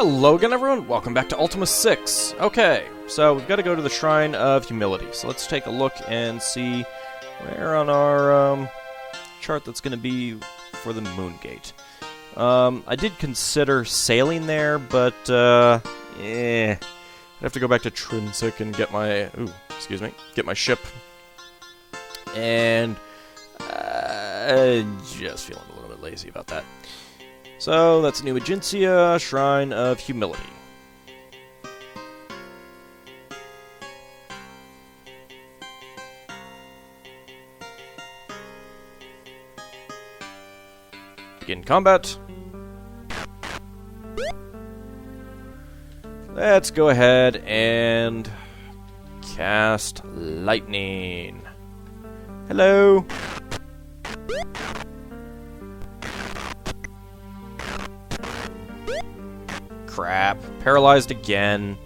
Hello again, everyone. Welcome back to Ultima VI. Okay, so we've got to go to the Shrine of Humility. So let's take a look and see where on our chart that's going to be for the Moon Gate. I did consider sailing there, but I'd have to go back to Trinsic and get my get my ship, and just feeling a little bit lazy about that. So that's New Agencia, Shrine of Humility. Begin combat. Let's go ahead and cast Lightning. Hello. Crap. Paralyzed again.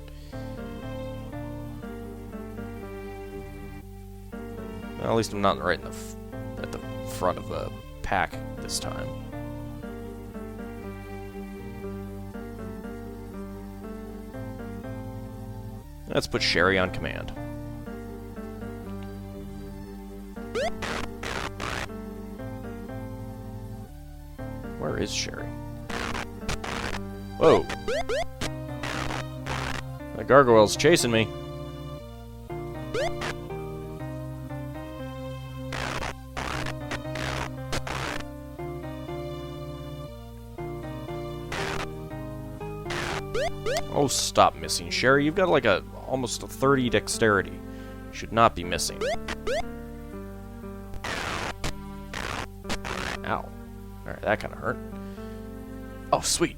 Well, at least I'm not right in at the front of the pack this time. Let's put Sherry on command. Where is Sherry? Whoa. The Gargoyles chasing me. Oh, stop missing, Sherry. You've got like almost a 30 dexterity. You should not be missing. Ow. Alright, that kind of hurt. Oh, sweet.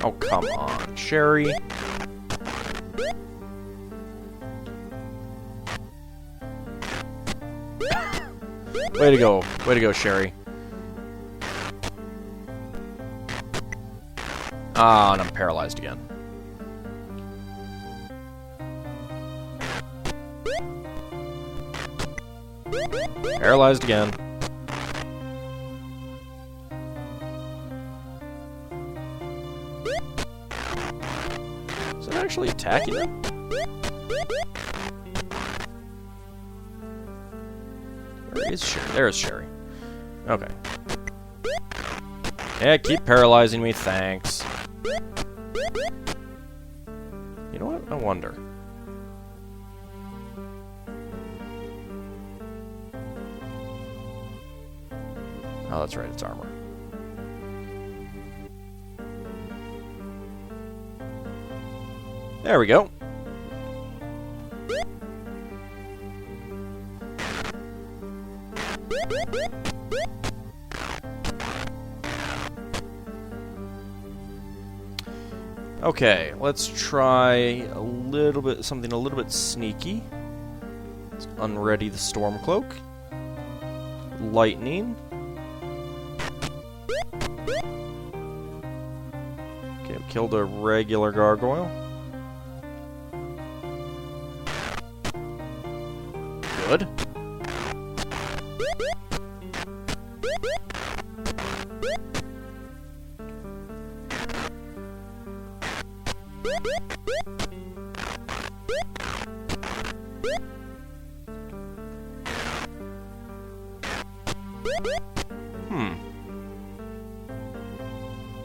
Oh, come on, Sherry. Way to go. Way to go, Sherry. Ah, and I'm paralyzed again. Paralyzed again. Is it actually attacking them? Where is Sherry? There's Sherry. Okay. Yeah, keep paralyzing me, thanks. You know what? I wonder. Oh, that's right, it's armor. There we go. Okay, let's try something a little bit sneaky. Let's unready the Stormcloak. Lightning. Okay, we killed a regular gargoyle. Good.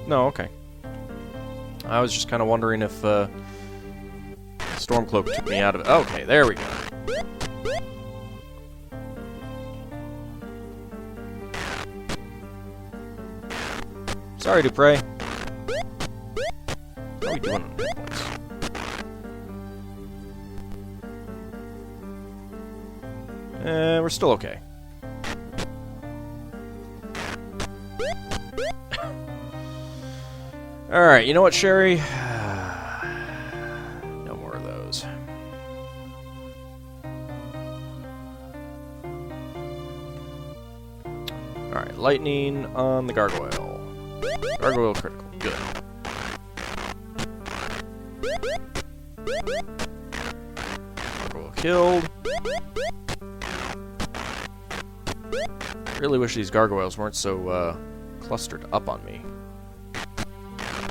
No, okay. I was just kind of wondering if Stormcloak took me out of it. Okay, there we go. Sorry, Brae. How are we doing on hit points? We're still okay. Alright, you know what, Sherry? No more of those. Alright, lightning on the gargoyle. Gargoyle critical. Good. Gargoyle killed. Really wish these gargoyles weren't so clustered up on me.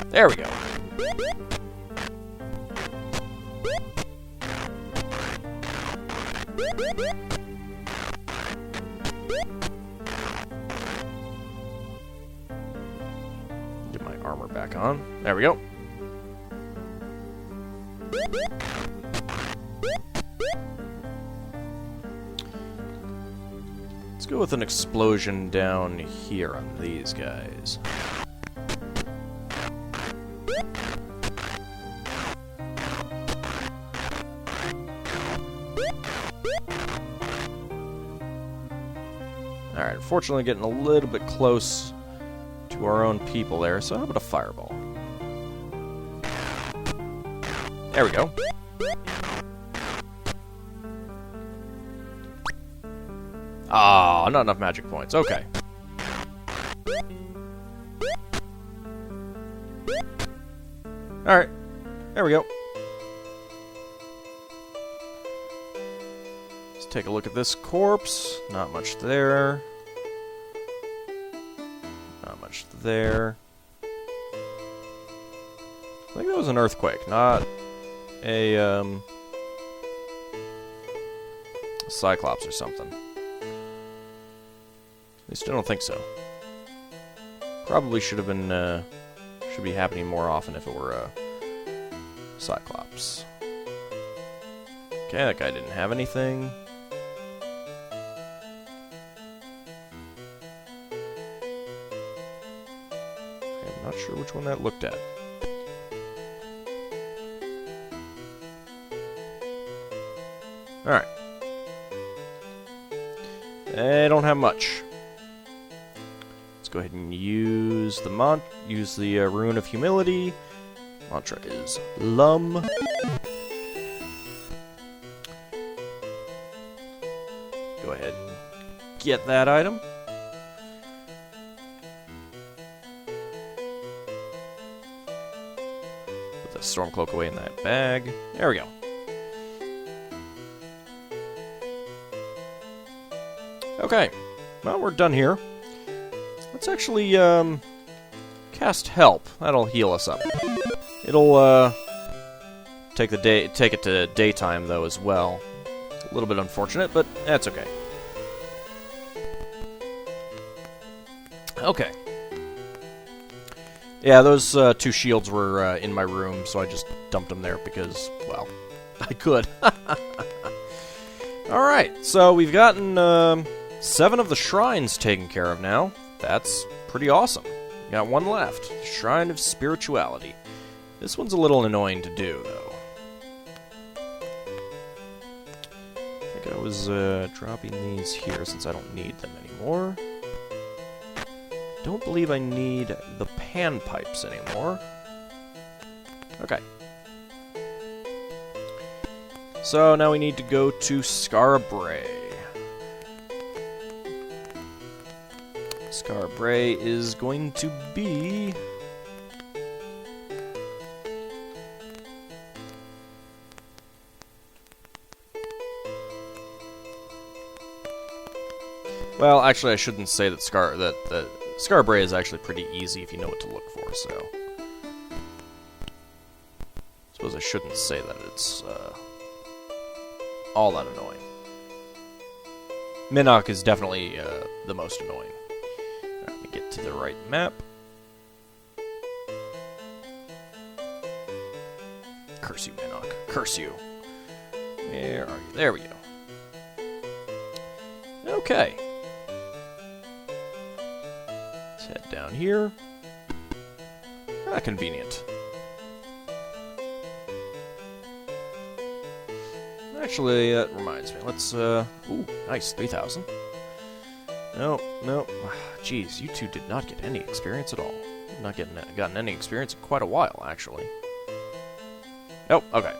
There we go. Get my armor back on. There we go. Let's go with an explosion down here on these guys. Alright, unfortunately getting a little bit close to our own people there, so how about a fireball? There we go. Ah, not enough magic points. Okay. Alright. There we go. Let's take a look at this corpse. Not much there. Not much there. I think that was an earthquake, not a Cyclops or something. At least I don't think so. Probably should have been, should be happening more often if it were a Cyclops. Okay, that guy didn't have anything. I'm not sure which one that looked at. Alright. They don't have much. Let's go ahead and use the Rune of Humility. Mantra is Lum. Go ahead and get that item. Put the Stormcloak away in that bag. There we go. Okay, well, we're done here. Let's actually cast Help. That'll heal us up. It'll take it to daytime though as well. A little bit unfortunate, but that's okay. Okay. Yeah, those two shields were in my room, so I just dumped them there because, well, I could. Alright, so we've gotten 7 of the shrines taken care of now. That's pretty awesome. We got one left. Shrine of Spirituality. This one's a little annoying to do, though. I think I was dropping these here since I don't need them anymore. Don't believe I need the pan pipes anymore. Okay. So now we need to go to Skara Brae. Skara Brae is going to be... Well, actually, I shouldn't say that Skara Brae is actually pretty easy if you know what to look for, so... I suppose I shouldn't say that it's, all that annoying. Minnock is definitely, the most annoying. Alright, let me get to the right map. Curse you, Minnock. Curse you. Where are you? There we go. Okay. Let's head down here. Ah, convenient. Actually, that reminds me. Let's, ooh, nice, 3,000. No. Jeez, you two did not get any experience at all. Not gotten any experience in quite a while, actually. Oh, okay.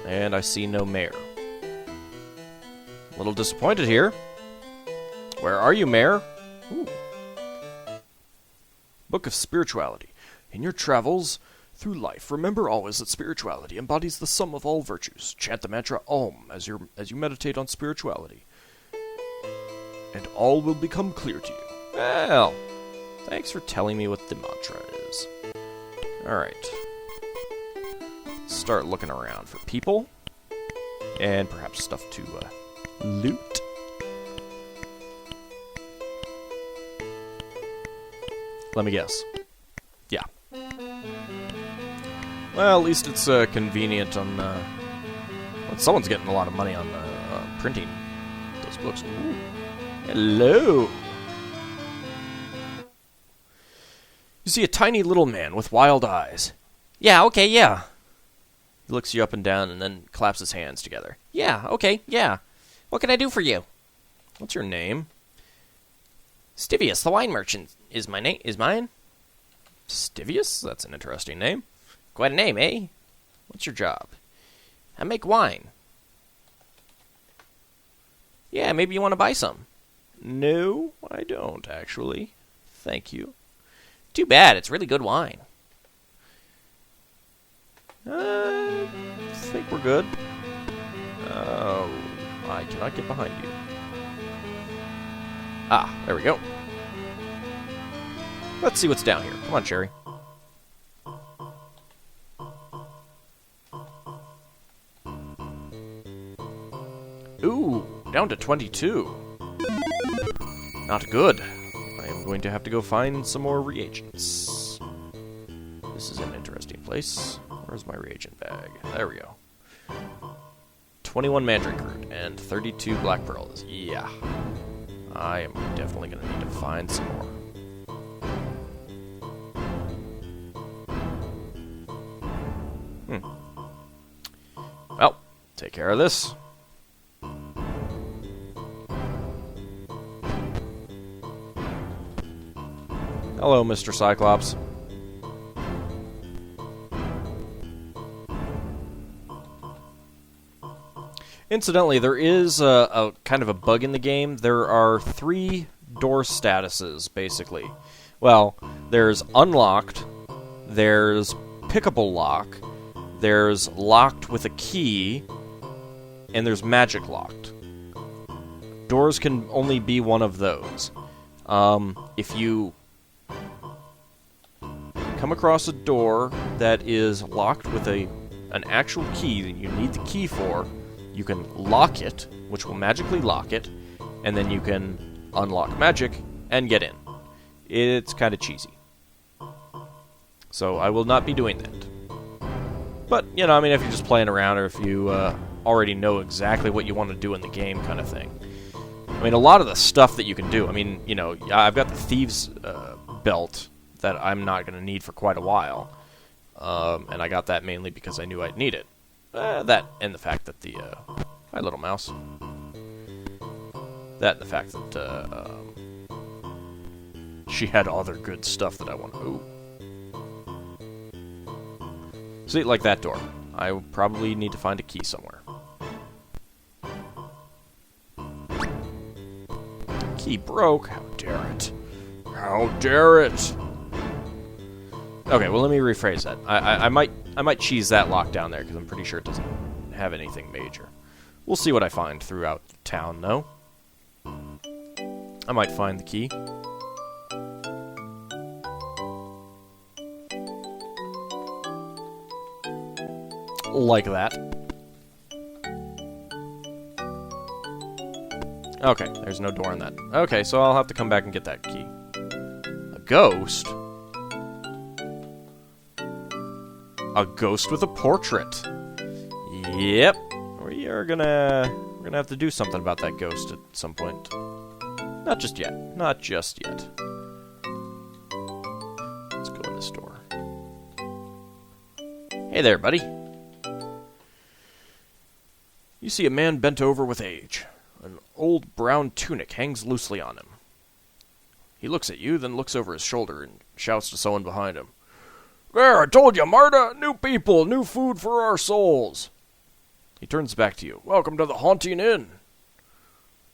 And I see no mayor. A little disappointed here. Where are you, mayor? Ooh. Book of Spirituality. In your travels through life, remember always that spirituality embodies the sum of all virtues. Chant the mantra Om as you meditate on spirituality, and all will become clear to you. Well, thanks for telling me what the mantra is. Alright. Start looking around for people, and perhaps stuff to loot. Let me guess. Yeah. Well, at least it's convenient on... well, someone's getting a lot of money on printing those books. Ooh. Hello! You see a tiny little man with wild eyes. Yeah, okay, yeah. He looks you up and down and then claps his hands together. Yeah, okay, yeah. What can I do for you? What's your name? Stivius, the wine merchant, is mine. Stivius? That's an interesting name. Quite a name, eh? What's your job? I make wine. Yeah, maybe you want to buy some. No, I don't, actually. Thank you. Too bad, it's really good wine. I think we're good. Oh, I cannot get behind you. Ah, there we go. Let's see what's down here. Come on, Cherry. Ooh, down to 22. Not good. I am going to have to go find some more reagents. This is an interesting place. Where's my reagent bag? There we go. 21 mandrake root and 32 black pearls. Yeah. I am definitely going to need to find some more. Well, take care of this. Hello, Mr. Cyclops. Incidentally, there is a kind of a bug in the game. There are 3 door statuses, basically. Well, there's unlocked, there's pickable lock, there's locked with a key, and there's magic locked. Doors can only be one of those. If you come across a door that is locked with an actual key that you need the key for, you can lock it, which will magically lock it, and then you can unlock magic and get in. It's kind of cheesy. So I will not be doing that. But, you know, I mean, if you're just playing around or if you already know exactly what you want to do in the game kind of thing. I mean, a lot of the stuff that you can do, I mean, you know, I've got the Thieves' belt that I'm not going to need for quite a while. And I got that mainly because I knew I'd need it. That and the fact that hi, little mouse. That and the fact that she had other good stuff that I want. Ooh. See, like that door. I will probably need to find a key somewhere. Key broke. How dare it? How dare it? Okay, well, let me rephrase that. I might cheese that lock down there because I'm pretty sure it doesn't have anything major. We'll see what I find throughout town, though. I might find the key. Like that. Okay, there's no door on that. Okay, so I'll have to come back and get that key. A ghost? A ghost with a portrait. Yep. We're gonna have to do something about that ghost at some point. Not just yet. Not just yet. Let's go in this door. Hey there, buddy. You see a man bent over with age. An old brown tunic hangs loosely on him. He looks at you, then looks over his shoulder and shouts to someone behind him. There, I told you, Marta! New people, new food for our souls! He turns back to you. Welcome to the Haunting Inn.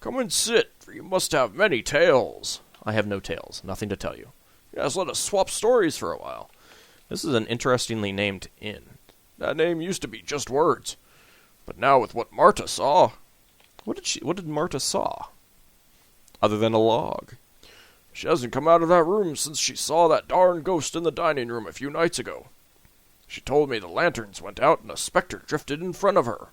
Come and sit, for you must have many tales. I have no tales. Nothing to tell you. Yes, let us swap stories for a while. This is an interestingly named inn. That name used to be just words. But now with what Marta saw... What did Marta saw? Other than a log. She hasn't come out of that room since she saw that darn ghost in the dining room a few nights ago. She told me the lanterns went out and a specter drifted in front of her.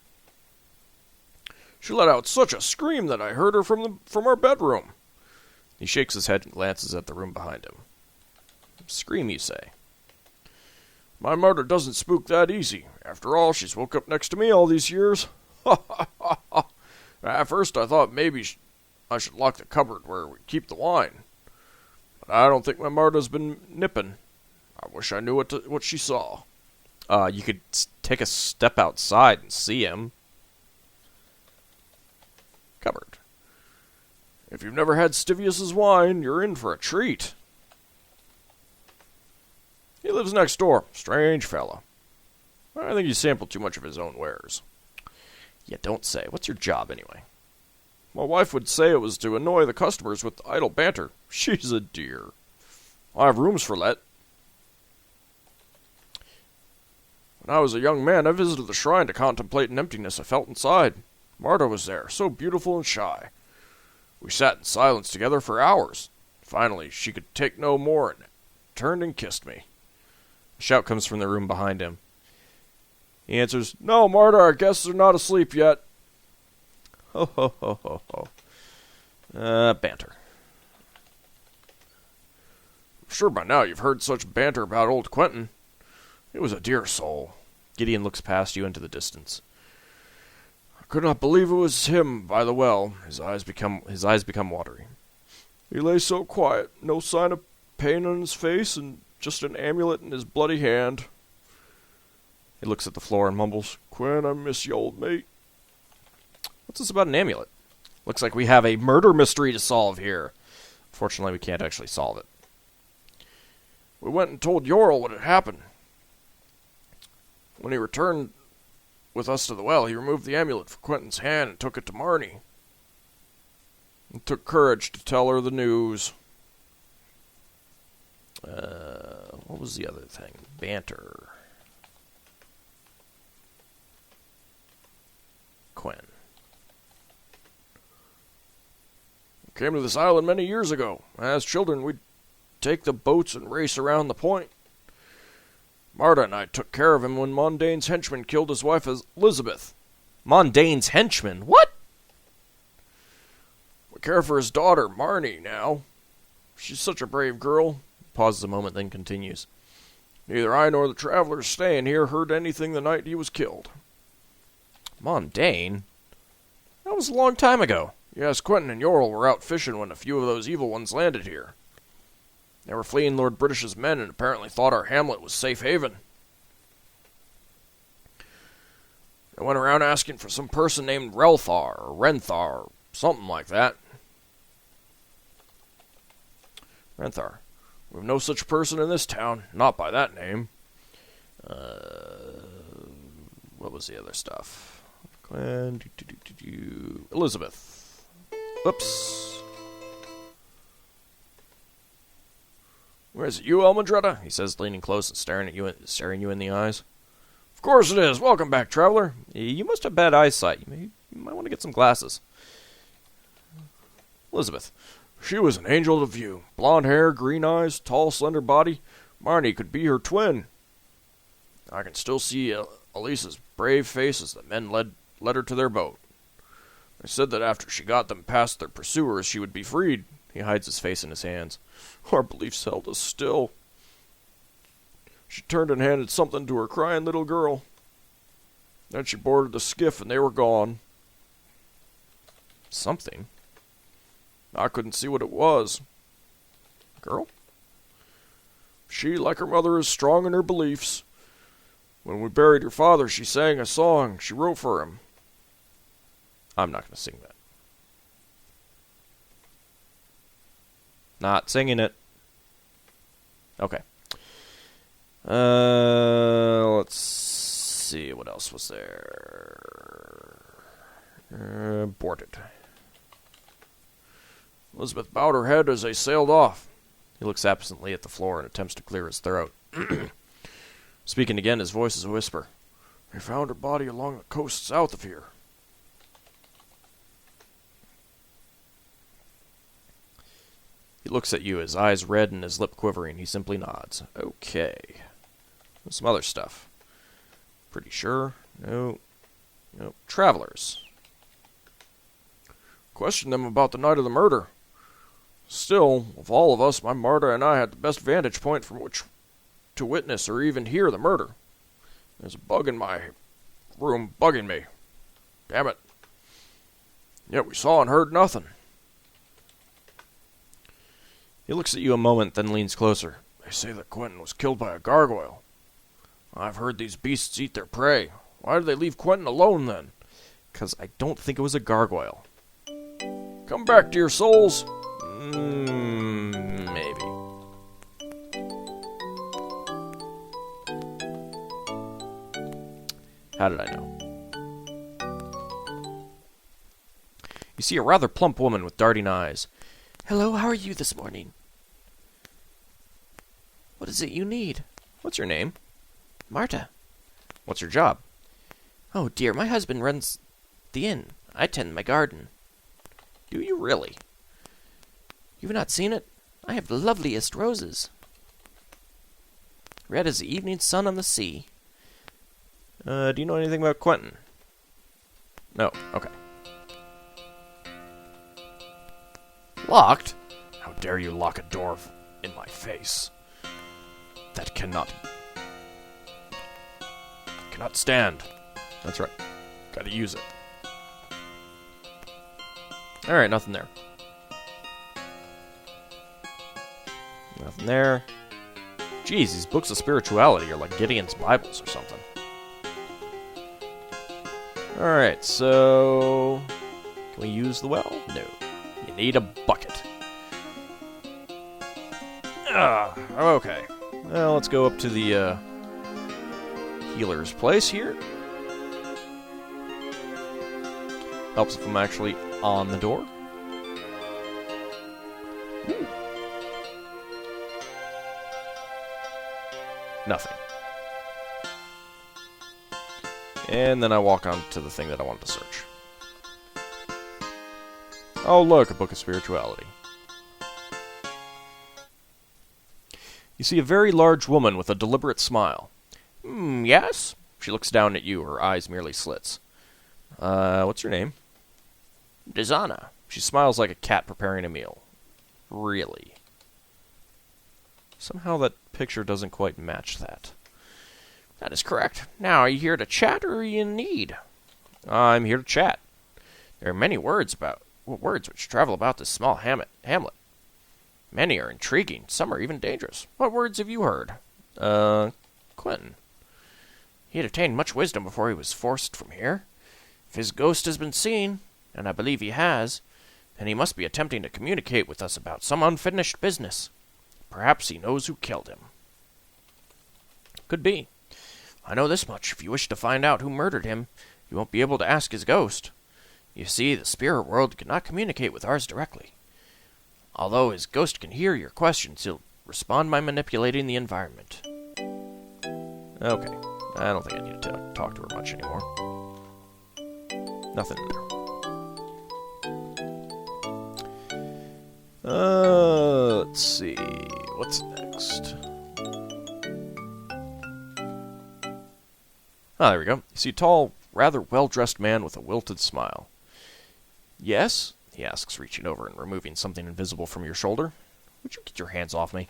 She let out such a scream that I heard her from our bedroom. He shakes his head and glances at the room behind him. Scream, you say? My Marta doesn't spook that easy. After all, she's woke up next to me all these years. Ha ha ha ha. At first I thought maybe I should lock the cupboard where we keep the wine. But I don't think my Marta's been nipping. I wish I knew what she saw. You could take a step outside and see him. Cupboard. If you've never had Stivius's wine, you're in for a treat. He lives next door. Strange fella. I think he sampled too much of his own wares. Yeah, don't say. What's your job, anyway? My wife would say it was to annoy the customers with idle banter. She's a dear. I have rooms for let. When I was a young man, I visited the shrine to contemplate an emptiness I felt inside. Marta was there, so beautiful and shy. We sat in silence together for hours. Finally, she could take no more and turned and kissed me. A shout comes from the room behind him. He answers, No, Marta, our guests are not asleep yet. Ho, ho, ho, ho, ho. Banter. I'm sure by now you've heard such banter about old Quentin. He was a dear soul. Gideon looks past you into the distance. I could not believe it was him by the well. His eyes become watery. He lay so quiet, no sign of pain on his face, and just an amulet in his bloody hand. He looks at the floor and mumbles, Quen, I miss you, old mate. What's this about an amulet? Looks like we have a murder mystery to solve here. Fortunately, we can't actually solve it. We went and told Yorl what had happened. When he returned with us to the well, he removed the amulet from Quentin's hand and took it to Marnie. It took courage to tell her the news. What was the other thing? Banter. Quen. We came to this island many years ago. As children, we'd take the boats and race around the point. Marta and I took care of him when Mondaine's henchman killed his wife Elizabeth. Mondaine's henchman? What? We care for his daughter, Marnie, now. She's such a brave girl. Pauses a moment, then continues. Neither I nor the travelers staying here heard anything the night he was killed. Mondaine? That was a long time ago. Yes, Quentin and Yorl were out fishing when a few of those evil ones landed here. They were fleeing Lord British's men and apparently thought our hamlet was safe haven. They went around asking for some person named Relthar or Renthar, or something like that. Renthar. We have no such person in this town, not by that name. What was the other stuff? Elizabeth. Oops. Where is it, you, Elmandretta? He says, leaning close and staring you in the eyes. Of course it is. Welcome back, traveler. You must have bad eyesight. You might want to get some glasses. Elizabeth. She was an angel to view. Blonde hair, green eyes, tall, slender body. Marnie could be her twin. I can still see Elisa's brave face as the men led her to their boat. They said that after she got them past their pursuers, she would be freed. He hides his face in his hands. Our beliefs held us still. She turned and handed something to her crying little girl. Then she boarded the skiff and they were gone. Something? I couldn't see what it was. Girl? She, like her mother, is strong in her beliefs. When we buried her father, she sang a song she wrote for him. I'm not going to sing that. Not singing it. Okay. Let's see. What else was there? Boarded. Elizabeth bowed her head as they sailed off. He looks absently at the floor and attempts to clear his throat. Speaking again, his voice is a whisper. "They found her body along the coast south of here." He looks at you, his eyes red and his lip quivering. He simply nods. Okay. Some other stuff. Pretty sure. No. Nope. Travelers. Question them about the night of the murder. Still, of all of us, my martyr and I had the best vantage point from which to witness or even hear the murder. There's a bug in my room bugging me. Damn it. Yet we saw and heard nothing. He looks at you a moment, then leans closer. They say that Quentin was killed by a gargoyle. I've heard these beasts eat their prey. Why did they leave Quentin alone then? 'Cause I don't think it was a gargoyle. Come back to your souls. Maybe. How did I know? You see a rather plump woman with darting eyes. Hello, how are you this morning? What is it you need? What's your name? Marta. What's your job? Oh dear, my husband runs the inn. I tend my garden. Do you really? You've not seen it? I have the loveliest roses. Red as the evening sun on the sea. Do you know anything about Quentin? No, okay. Locked? How dare you lock a door in my face? That cannot stand. That's right. Gotta use it. Alright, nothing there. Nothing there. Jeez, these books of spirituality are like Gideon's Bibles or something. Alright, so... Can we use the well? No. You need a bucket. Okay. Well, let's go up to the healer's place here. Helps if I'm actually on the door. Ooh. Nothing. And then I walk on to the thing that I wanted to search. Oh, look, a book of spirituality. You see a very large woman with a deliberate smile. Yes? She looks down at you, her eyes merely slits. What's your name? Dizana. She smiles like a cat preparing a meal. Really? Somehow that picture doesn't quite match that. That is correct. Now, are you here to chat or are you in need? I'm here to chat. There are many words which travel about this small hamlet. Many are intriguing, some are even dangerous. What words have you heard? Quentin. He had attained much wisdom before he was forced from here. If his ghost has been seen, and I believe he has, then he must be attempting to communicate with us about some unfinished business. Perhaps he knows who killed him. Could be. I know this much. If you wish to find out who murdered him, you won't be able to ask his ghost. You see, the spirit world cannot communicate with ours directly. Although his ghost can hear your questions, he'll respond by manipulating the environment. Okay. I don't think I need to talk to her much anymore. Nothing in there. Let's see. What's next? Ah, there we go. You see a tall, rather well-dressed man with a wilted smile. Yes? He asks, reaching over and removing something invisible from your shoulder. Would you get your hands off me?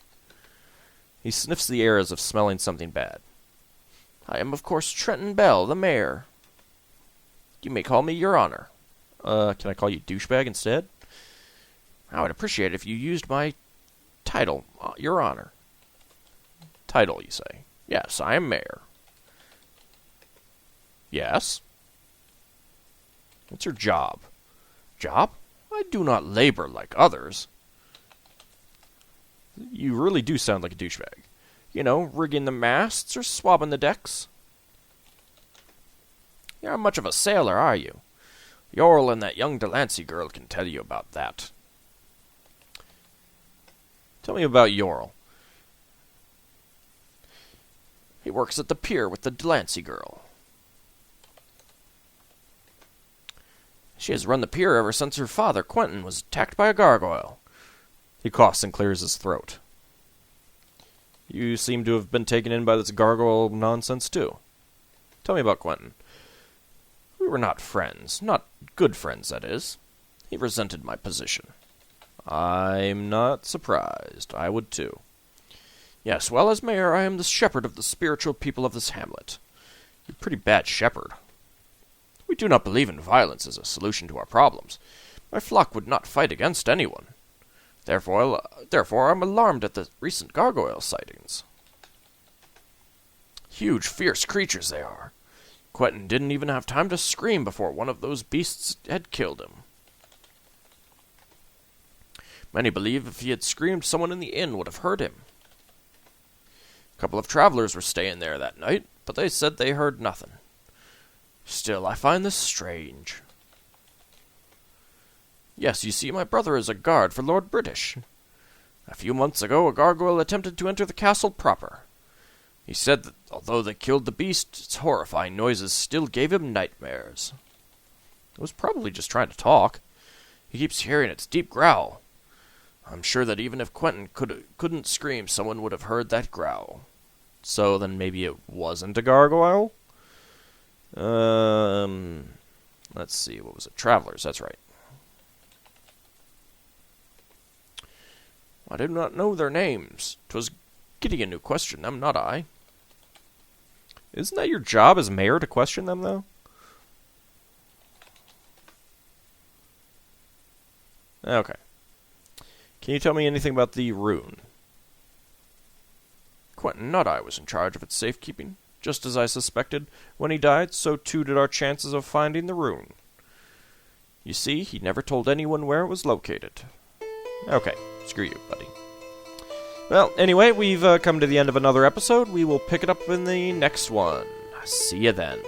He sniffs the air as if smelling something bad. I am, of course, Trenton Bell, the mayor. You may call me Your Honor. Can I call you douchebag instead? I would appreciate it if you used my title, Your Honor. Title, you say? Yes, I am mayor. Yes? What's your job? Job? I do not labor like others. You really do sound like a douchebag. You know, rigging the masts or swabbing the decks. You're much of a sailor, are you? Yorl and that young Delancey girl can tell you about that. Tell me about Yorl. He works at the pier with the Delancey girl. She has run the pier ever since her father, Quentin, was attacked by a gargoyle. He coughs and clears his throat. You seem to have been taken in by this gargoyle nonsense, too. Tell me about Quentin. We were not friends. Not good friends, that is. He resented my position. I'm not surprised. I would, too. Yes, well, as mayor, I am the shepherd of the spiritual people of this hamlet. You're a pretty bad shepherd. We do not believe in violence as a solution to our problems. My flock would not fight against anyone. Therefore, I'm alarmed at the recent gargoyle sightings. Huge, fierce creatures they are. Quentin didn't even have time to scream before one of those beasts had killed him. Many believe if he had screamed, someone in the inn would have heard him. A couple of travelers were staying there that night, but they said they heard nothing. Still, I find this strange. Yes, you see, my brother is a guard for Lord British. A few months ago, a gargoyle attempted to enter the castle proper. He said that although they killed the beast, its horrifying noises still gave him nightmares. It was probably just trying to talk. He keeps hearing its deep growl. I'm sure that even if Quentin couldn't scream, someone would have heard that growl. So then maybe it wasn't a gargoyle? Let's see, what was it? Travelers, that's right. I did not know their names. 'Twas Gideon who questioned them, not I. Isn't that your job as mayor to question them, though? Okay. Can you tell me anything about the rune? Quentin, not I, was in charge of its safekeeping. Just as I suspected, when he died, so too did our chances of finding the rune. You see, he never told anyone where it was located. Okay, screw you, buddy. Well, anyway, we've come to the end of another episode. We will pick it up in the next one. See you then.